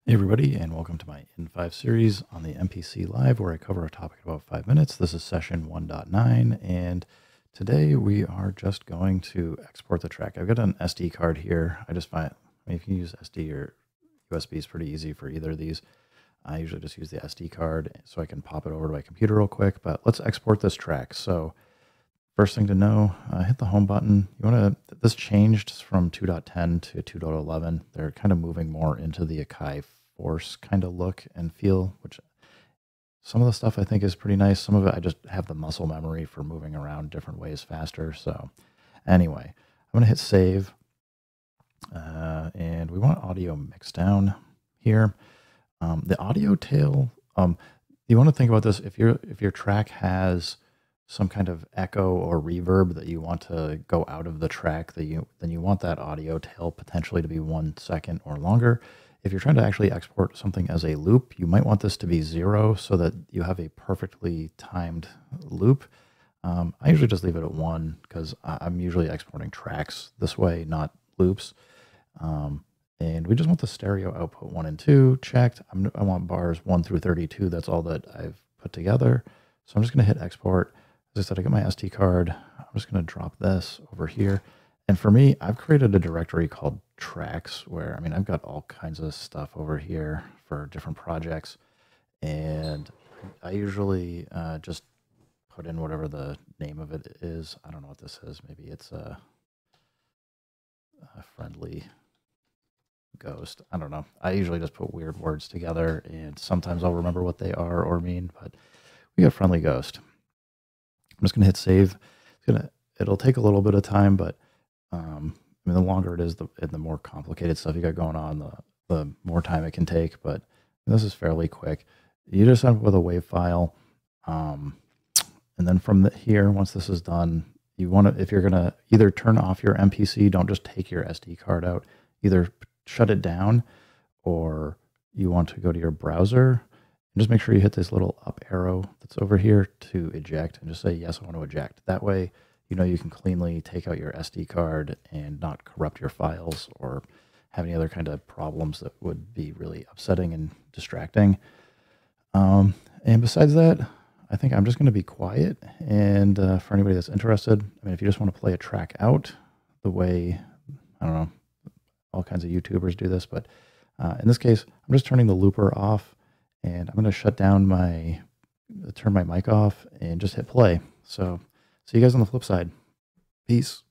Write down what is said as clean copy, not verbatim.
Hey everybody, and welcome to my In5 series on the MPC Live, where I cover a topic in about 5 minutes. This is session 1.9, and today we are just going to export the track. I've got an SD card here. I just find, if you use SD or USB, is pretty easy for either of these. I usually just use the SD card so I can pop it over to my computer real quick, but let's export this track. So first thing to know, hit the home button. This changed from 2.10 to 2.11. They're kind of moving more into the Akai Force kind of look and feel, which some of the stuff I think is pretty nice. Some of it I just have the muscle memory for moving around different ways faster. So anyway, I'm going to hit save. And we want audio mix down here. The audio tail, you want to think about this if your track has some kind of echo or reverb that you want to go out of the track, then you want that audio tail potentially to be 1 second or longer. If you're trying to actually export something as a loop, you might want this to be 0 so that you have a perfectly timed loop. I usually just leave it at 1 because I'm usually exporting tracks this way, not loops. And we just want the stereo output 1 and 2 checked. I want bars 1 through 32. That's all that I've put together. So I'm just going to hit export. As I said, I got my SD card. I'm just going to drop this over here. And for me, I've created a directory called tracks where, I've got all kinds of stuff over here for different projects. And I usually just put in whatever the name of it is. I don't know what this is. Maybe it's a friendly ghost. I don't know. I usually just put weird words together, and sometimes I'll remember what they are or mean, but we got friendly ghost. I'm just going to hit save. It'll take a little bit of time, but the longer it is, the more complicated stuff you got going on, the more time it can take. But this is fairly quick. You just end up with a WAV file, and then from here, once this is done, you want to, if you're going to either turn off your MPC, don't just take your SD card out, either shut it down, or you want to go to your browser and just make sure you hit this little up arrow that's over here to eject and just say, yes, I want to eject. That way, you can cleanly take out your SD card and not corrupt your files or have any other kind of problems that would be really upsetting and distracting. And besides that, I think I'm just going to be quiet. And for anybody that's interested, if you just want to play a track out the way, I don't know, all kinds of YouTubers do this, but in this case, I'm just turning the looper off, and I'm going to turn my mic off and just hit play. So see you guys on the flip side. Peace.